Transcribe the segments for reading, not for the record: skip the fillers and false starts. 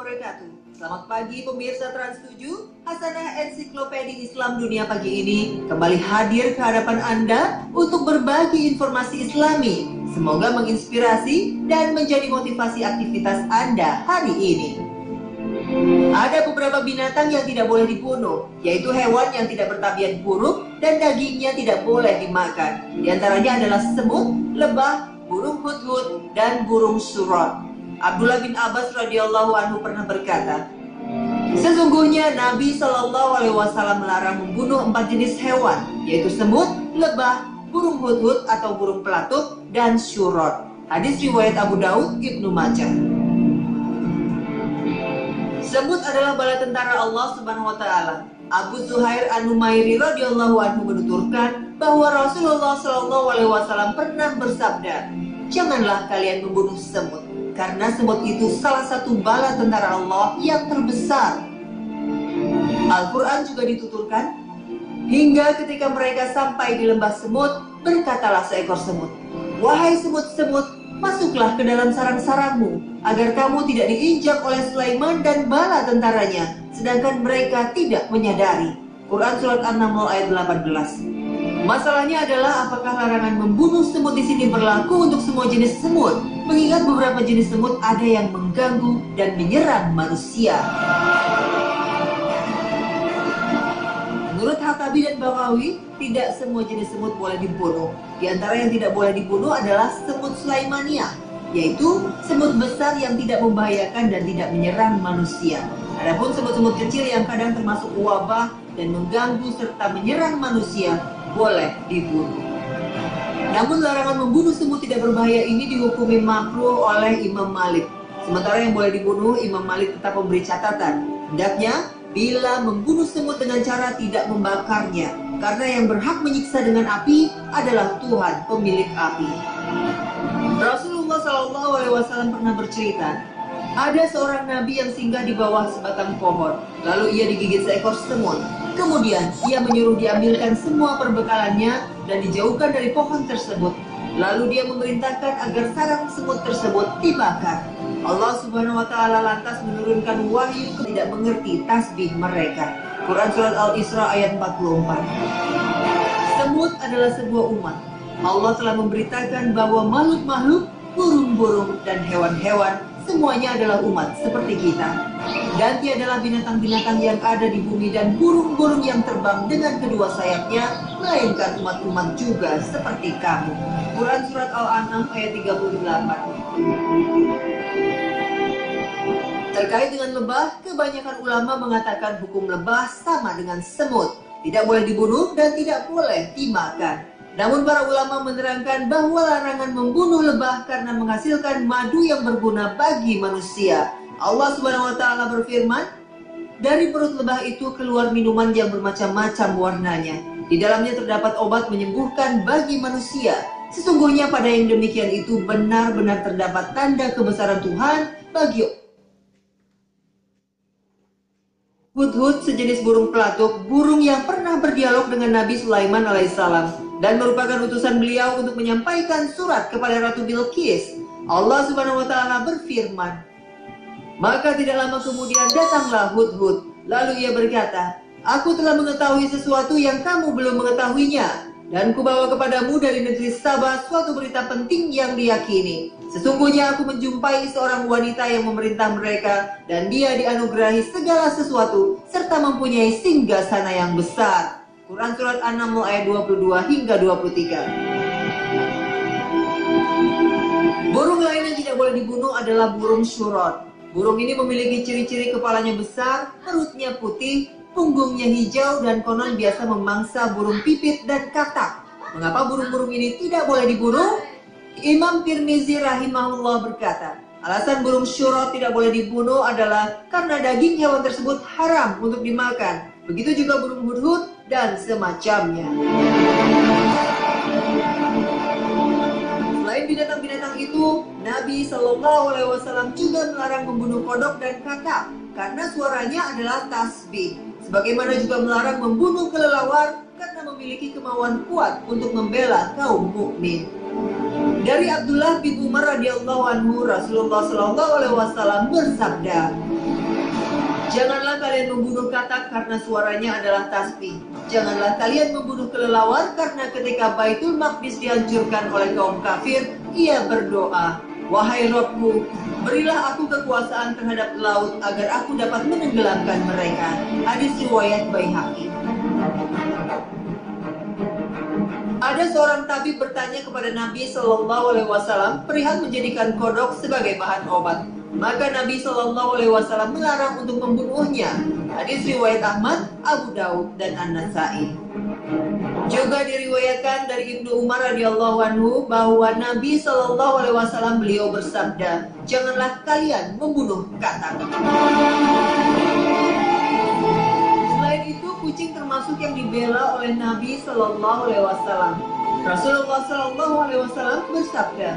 wabarakatuh. Selamat pagi pemirsa Trans 7. Hasanah Ensiklopedia Islam Dunia pagi ini kembali hadir ke hadapan Anda untuk berbagi informasi Islami. Semoga menginspirasi dan menjadi motivasi aktivitas Anda hari ini. Ada beberapa binatang yang tidak boleh dibunuh, yaitu hewan yang tidak bertabiat buruk dan dagingnya tidak boleh dimakan. Di antaranya adalah semut, lebah, burung hudhud, dan burung surot. Abdullah bin Abbas radhiyallahu anhu pernah berkata, sesungguhnya Nabi Shallallahu Alaihi Wasallam melarang membunuh 4 jenis hewan, yaitu semut, lebah, burung hudhud atau burung pelatuk, dan surot. Hadis riwayat Abu Daud, Ibnu Majah. Semut adalah bala tentara Allah Subhanahu wa taala. Abu Zuhair An-Numairi radhiyallahu anhu menuturkan bahwa Rasulullah Shallallahu alaihi wasallam pernah bersabda, "Janganlah kalian membunuh semut, karena semut itu salah satu bala tentara Allah yang terbesar." Al-Quran juga dituturkan, hingga ketika mereka sampai di lembah semut, berkatalah seekor semut, "Wahai semut-semut, masuklah ke dalam sarang-sarangmu, agar kamu tidak diinjak oleh Sulaiman dan bala tentaranya, sedangkan mereka tidak menyadari." Quran Surat An-Naml ayat 18. Masalahnya adalah apakah larangan membunuh semut di sini berlaku untuk semua jenis semut, mengingat beberapa jenis semut ada yang mengganggu dan menyerang manusia. Menurut Hatabi dan Baghawi, tidak semua jenis semut boleh dibunuh. Di antara yang tidak boleh dibunuh adalah semut Sulaimania, yaitu semut besar yang tidak membahayakan dan tidak menyerang manusia. Adapun semut-semut kecil yang kadang termasuk wabah dan mengganggu serta menyerang manusia, boleh dibunuh. Namun larangan membunuh semut tidak berbahaya ini dihukumi makruh oleh Imam Malik. Sementara yang boleh dibunuh, Imam Malik tetap memberi catatan, hendaknya bila membunuh semut dengan cara tidak membakarnya, karena yang berhak menyiksa dengan api adalah Tuhan pemilik api. Rasulullah Shallallahu Alaihi Wasallam pernah bercerita, ada seorang nabi yang singgah di bawah sebatang pohon, lalu ia digigit seekor semut. Kemudian ia menyuruh diambilkan semua perbekalannya dan dijauhkan dari pohon tersebut. Lalu dia memerintahkan agar sarang semut tersebut dibakar. Allah Subhanahu wa taala lantas menurunkan wahyu tidak mengerti tasbih mereka. Quran Surat Al-Isra ayat 44. Semut adalah sebuah umat. Allah telah memberitakan bahwa makhluk-makhluk, burung-burung, dan hewan-hewan semuanya adalah umat seperti kita. Dan tiadalah binatang-binatang yang ada di bumi dan burung-burung yang terbang dengan kedua sayapnya, melainkan umat-umat juga seperti kamu. Quran Surat Al-An'am ayat 38. Terkait dengan lebah, kebanyakan ulama mengatakan hukum lebah sama dengan semut, tidak boleh dibunuh dan tidak boleh dimakan. Namun para ulama menerangkan bahwa larangan membunuh lebah karena menghasilkan madu yang berguna bagi manusia. Allah Subhanahu wa taala berfirman, dari perut lebah itu keluar minuman yang bermacam-macam warnanya. Di dalamnya terdapat obat menyembuhkan bagi manusia. Sesungguhnya pada yang demikian itu benar-benar terdapat tanda kebesaran Tuhan bagi hudhud, sejenis burung pelatuk, burung yang pernah berdialog dengan Nabi Sulaiman alaihissalam dan merupakan utusan beliau untuk menyampaikan surat kepada Ratu Bilqis. Allah Subhanahu wa taala berfirman, maka tidak lama kemudian datanglah hudhud, lalu ia berkata, aku telah mengetahui sesuatu yang kamu belum mengetahuinya, dan kubawa kepadamu dari negeri Sabah suatu berita penting yang diyakini. Sesungguhnya aku menjumpai seorang wanita yang memerintah mereka, dan dia dianugerahi segala sesuatu, serta mempunyai singgasana yang besar. Quran Surat An-Naml ayat 22 hingga 23. Burung lain yang tidak boleh dibunuh adalah burung surot. Burung ini memiliki ciri-ciri kepalanya besar, perutnya putih, punggungnya hijau, dan konon biasa memangsa burung pipit dan katak. Mengapa burung-burung ini tidak boleh dibunuh? Imam Tirmizi rahimahullah berkata, alasan burung surot tidak boleh dibunuh adalah karena daging hewan tersebut haram untuk dimakan. Begitu juga burung hudhud dan semacamnya. Selain binatang-binatang itu, Nabi Shallallahu Alaihi Wasallam juga melarang membunuh kodok dan kakak karena suaranya adalah tasbih. Sebagaimana juga melarang membunuh kelelawar karena memiliki kemauan kuat untuk membela kaum mukmin. Dari Abdullah bin Umar radhiyallahu anhu, Rasulullah Shallallahu Alaihi Wasallam bersabda, Janganlah kalian membunuh katak karena suaranya adalah tasbih. Janganlah kalian membunuh kelelawar karena ketika Baitul Maqdis dihancurkan oleh kaum kafir, ia berdoa, "Wahai Rabbku, berilah aku kekuasaan terhadap laut agar aku dapat menenggelamkan mereka." Hadis riwayat Baihaqi. Ada seorang tabib bertanya kepada Nabi Shallallahu Alaihi Wasallam perihal menjadikan kodok sebagai bahan obat. Maka Nabi Shallallahu Alaihi Wasallam melarang untuk membunuhnya. Hadis riwayat Ahmad, Abu Daud, dan An-Nasai. Juga diriwayatkan dari Ibnu Umar radhiyallahu anhu bahwa Nabi Shallallahu Alaihi Wasallam beliau bersabda, "Janganlah kalian membunuh katak." Selain itu, kucing termasuk yang dibela oleh Nabi Shallallahu Alaihi Wasallam. Rasulullah Shallallahu Alaihi Wasallam bersabda,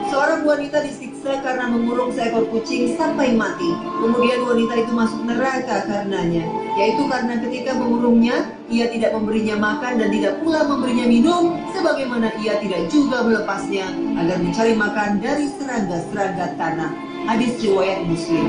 seorang wanita disiksa karena mengurung seekor kucing sampai mati. Kemudian wanita itu masuk neraka karenanya, yaitu karena ketika mengurungnya, ia tidak memberinya makan dan tidak pula memberinya minum, sebagaimana ia tidak juga melepasnya agar mencari makan dari serangga-serangga tanah. Hadis riwayat Muslim.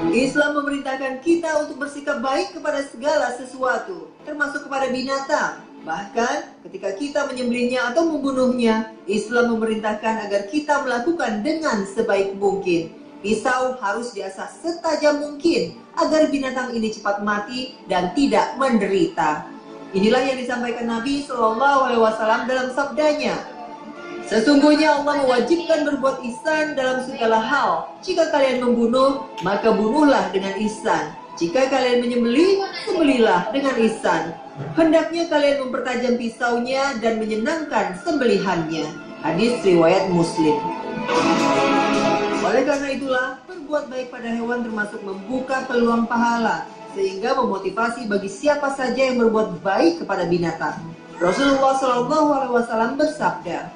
Islam memerintahkan kita untuk bersikap baik kepada segala sesuatu, termasuk kepada binatang. Bahkan ketika kita menyembelihnya atau membunuhnya, Islam memerintahkan agar kita melakukan dengan sebaik mungkin. Pisau harus diasah setajam mungkin agar binatang ini cepat mati dan tidak menderita. Inilah yang disampaikan Nabi Shallallahu Alaihi Wasallam dalam sabdanya, "Sesungguhnya Allah mewajibkan berbuat ihsan dalam segala hal. Jika kalian membunuh, maka bunuhlah dengan ihsan. Jika kalian menyembelih, sembelihlah dengan ihsan. Hendaknya kalian mempertajam pisaunya dan menyenangkan sembelihannya." Hadis riwayat Muslim. Oleh karena itulah, berbuat baik pada hewan termasuk membuka peluang pahala, sehingga memotivasi bagi siapa saja yang berbuat baik kepada binatang. Rasulullah Shallallahu Alaihi Wasallam bersabda,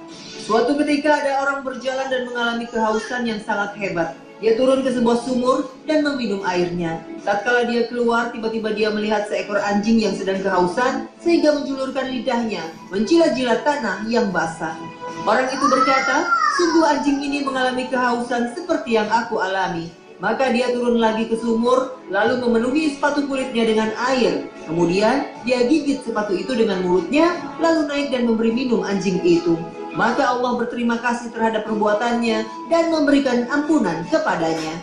suatu ketika ada orang berjalan dan mengalami kehausan yang sangat hebat. Dia turun ke sebuah sumur dan meminum airnya. Tatkala dia keluar, tiba-tiba dia melihat seekor anjing yang sedang kehausan, sehingga menjulurkan lidahnya, menjilat-jilat tanah yang basah. Orang itu berkata, "Sungguh anjing ini mengalami kehausan seperti yang aku alami." Maka dia turun lagi ke sumur, lalu memenuhi sepatu kulitnya dengan air. Kemudian dia gigit sepatu itu dengan mulutnya, lalu naik dan memberi minum anjing itu. Maka Allah berterima kasih terhadap perbuatannya dan memberikan ampunan kepadanya.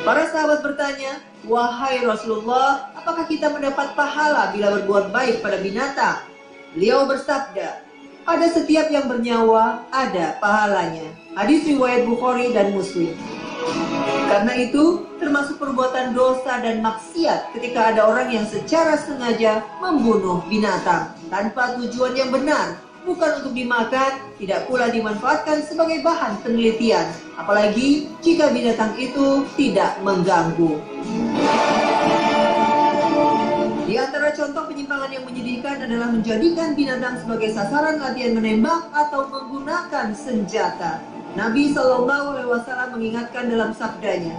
Para sahabat bertanya, "Wahai Rasulullah, apakah kita mendapat pahala bila berbuat baik pada binatang?" Beliau bersabda, "Pada setiap yang bernyawa ada pahalanya." Hadis riwayat Bukhari dan Muslim. Karena itu, termasuk perbuatan dosa dan maksiat ketika ada orang yang secara sengaja membunuh binatang tanpa tujuan yang benar, bukan untuk dimakan, tidak pula dimanfaatkan sebagai bahan penelitian, apalagi jika binatang itu tidak mengganggu. Di antara contoh penyimpangan yang menyedihkan adalah menjadikan binatang sebagai sasaran latihan menembak atau menggunakan senjata. Nabi Shallallahu Alaihi Wasallam mengingatkan dalam sabdanya,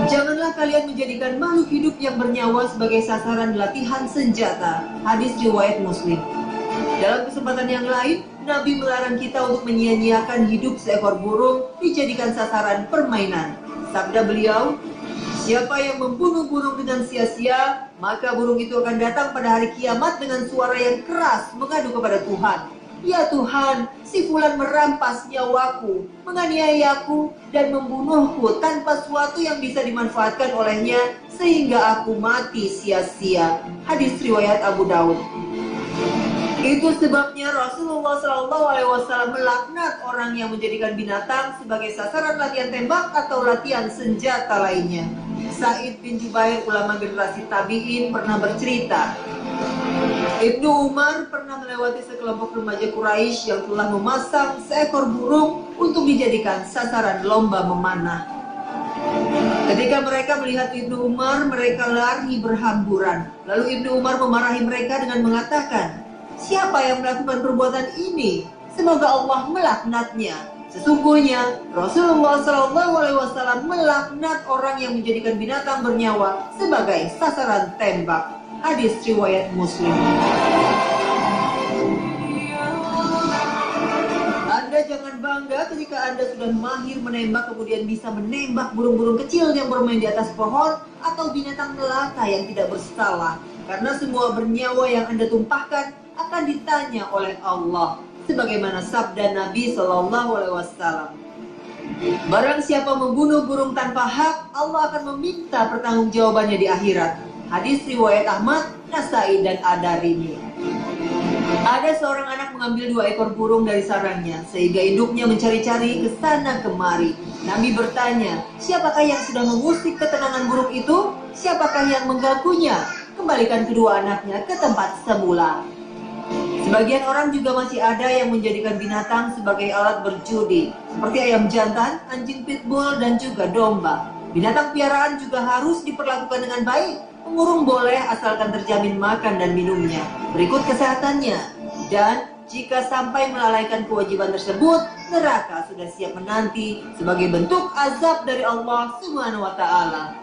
"Janganlah kalian menjadikan makhluk hidup yang bernyawa sebagai sasaran latihan senjata." Hadis riwayat Muslim. Dalam kesempatan yang lain, Nabi melarang kita untuk menyia-nyiakan hidup seekor burung dijadikan sasaran permainan. Sabda beliau, "Siapa yang membunuh burung dengan sia-sia, maka burung itu akan datang pada hari kiamat dengan suara yang keras mengadu kepada Tuhan. 'Ya Tuhan, si fulan merampas nyawaku, menganiayaku, dan membunuhku tanpa suatu yang bisa dimanfaatkan olehnya, sehingga aku mati sia-sia.'" Hadis riwayat Abu Daud. Itu sebabnya Rasulullah Shallallahu Alaihi Wasallam melaknat orang yang menjadikan binatang sebagai sasaran latihan tembak atau latihan senjata lainnya. Sa'id bin Jubair, ulama generasi tabi'in, pernah bercerita, Ibnu Umar pernah melewati sekelompok remaja Quraisy yang telah memasang seekor burung untuk dijadikan sasaran lomba memanah. Ketika mereka melihat Ibnu Umar, mereka lari berhamburan. Lalu Ibnu Umar memarahi mereka dengan mengatakan, "Siapa yang melakukan perbuatan ini? Semoga Allah melaknatnya." Sesungguhnya Rasulullah SAW melaknat orang yang menjadikan binatang bernyawa sebagai sasaran tembak. Hadis riwayat Muslim. Anda jangan bangga bangga ketika Anda sudah mahir menembak, kemudian bisa menembak burung-burung kecil yang bermain di atas pohon atau binatang melata yang tidak bersalah. Karena semua bernyawa yang Anda tumpahkan akan ditanya oleh Allah. Sebagaimana sabda Nabi SAW. Barang siapa membunuh burung tanpa hak, Allah akan meminta pertanggungjawabannya di akhirat. Hadis riwayat Ahmad, Nasai, dan Ad-Darimi. Ada seorang anak mengambil 2 ekor burung dari sarangnya, sehingga induknya mencari-cari ke sana kemari. Nabi bertanya, siapakah yang sudah mengusik ketenangan burung itu? Siapakah yang mengganggunya? Kembalikan kedua anaknya ke tempat semula. Sebagian orang juga masih ada yang menjadikan binatang sebagai alat berjudi, seperti ayam jantan, anjing pitbull, dan juga domba. Binatang piaraan juga harus diperlakukan dengan baik. Pengurung boleh asalkan terjamin makan dan minumnya, berikut kesehatannya. Dan jika sampai melalaikan kewajiban tersebut, neraka sudah siap menanti sebagai bentuk azab dari Allah Subhanahu wa Ta'ala.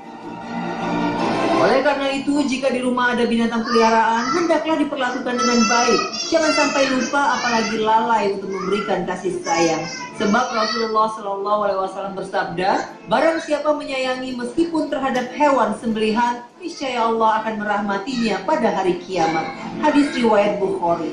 Oleh karena itu, jika di rumah ada binatang peliharaan, hendaklah diperlakukan dengan baik. Jangan sampai lupa, apalagi lalai untuk memberikan kasih sayang. Sebab Rasulullah SAW bersabda, barang siapa menyayangi meskipun terhadap hewan sembelihan, niscaya Allah akan merahmatinya pada hari kiamat. Hadis riwayat Bukhari.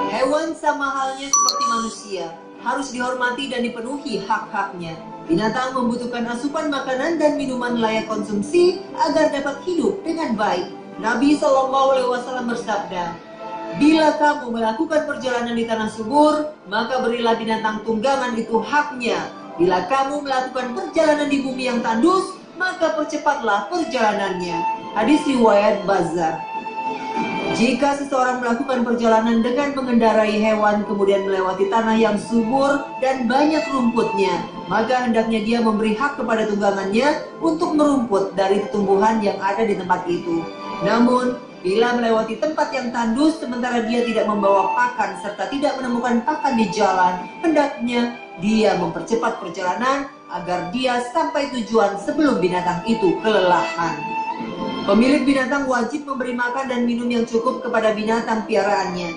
Hewan sama halnya seperti manusia, harus dihormati dan dipenuhi hak-haknya. Binatang membutuhkan asupan makanan dan minuman layak konsumsi agar dapat hidup dengan baik. Nabi SAW bersabda, bila kamu melakukan perjalanan di tanah subur, maka berilah binatang tunggangan itu haknya. Bila kamu melakukan perjalanan di bumi yang tandus, maka percepatlah perjalanannya. Hadis riwayat Bazzar. Jika seseorang melakukan perjalanan dengan mengendarai hewan kemudian melewati tanah yang subur dan banyak rumputnya, maka hendaknya dia memberi hak kepada tunggangannya untuk merumput dari tumbuhan yang ada di tempat itu. Namun, bila melewati tempat yang tandus sementara dia tidak membawa pakan serta tidak menemukan pakan di jalan, hendaknya dia mempercepat perjalanan agar dia sampai tujuan sebelum binatang itu kelelahan. Pemilik binatang wajib memberi makan dan minum yang cukup kepada binatang piaraannya.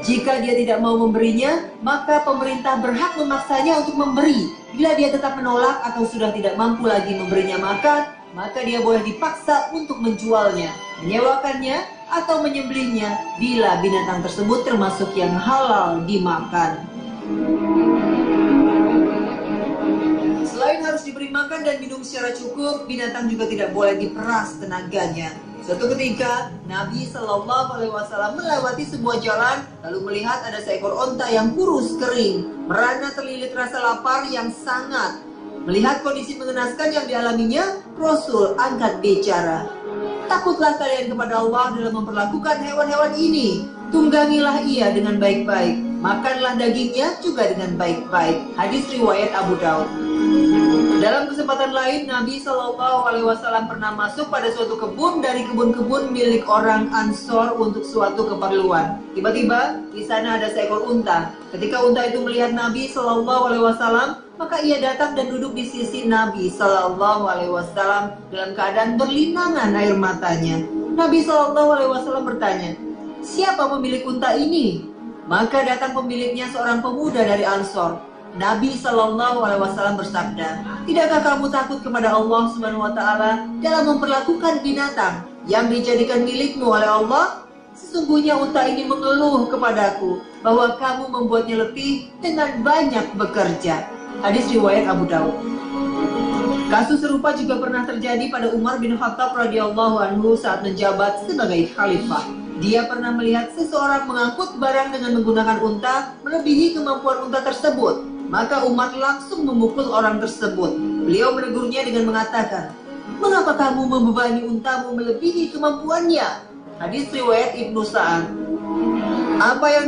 Jika dia tidak mau memberinya, maka pemerintah berhak memaksanya untuk memberi. Bila dia tetap menolak atau sudah tidak mampu lagi memberinya makan, maka dia boleh dipaksa untuk menjualnya, menyewakannya, atau menyembelihnya bila binatang tersebut termasuk yang halal dimakan. Selain harus diberi makan dan minum secara cukup, binatang juga tidak boleh diperas tenaganya. Suatu ketika, Nabi SAW melewati sebuah jalan, lalu melihat ada seekor onta yang kurus kering, merana terlilit rasa lapar yang sangat. Melihat kondisi mengenaskan yang dialaminya, Rasul angkat bicara. Takutlah kalian kepada Allah dalam memperlakukan hewan-hewan ini. Tunggangilah ia dengan baik-baik. Makanlah dagingnya juga dengan baik-baik. Hadis riwayat Abu Daud. Dalam kesempatan lain, Nabi SAW pernah masuk pada suatu kebun dari kebun-kebun milik orang Ansor untuk suatu keperluan. Tiba-tiba di sana ada seekor unta. Ketika unta itu melihat Nabi SAW, maka ia datang dan duduk di sisi Nabi SAW dalam keadaan berlinangan air matanya. Nabi SAW bertanya, siapa pemilik unta ini? Maka datang pemiliknya seorang pemuda dari Ansor. Nabi SAW bersabda, tidakkah kamu takut kepada Allah Subhanahu wa Ta'ala dalam memperlakukan binatang yang dijadikan milikmu oleh Allah? Sesungguhnya unta ini mengeluh kepadaku bahwa kamu membuatnya letih dengan banyak bekerja. Hadis riwayat Abu Daud. Kasus serupa juga pernah terjadi pada Umar bin Khattab radhiyallahu anhu saat menjabat sebagai khalifah. Dia pernah melihat seseorang mengangkut barang dengan menggunakan unta melebihi kemampuan unta tersebut. Maka Umar langsung memukul orang tersebut. Beliau menegurnya dengan mengatakan, mengapa kamu membebani untamu melebihi kemampuannya? Hadis riwayat Ibnu Sa'ad. Apa yang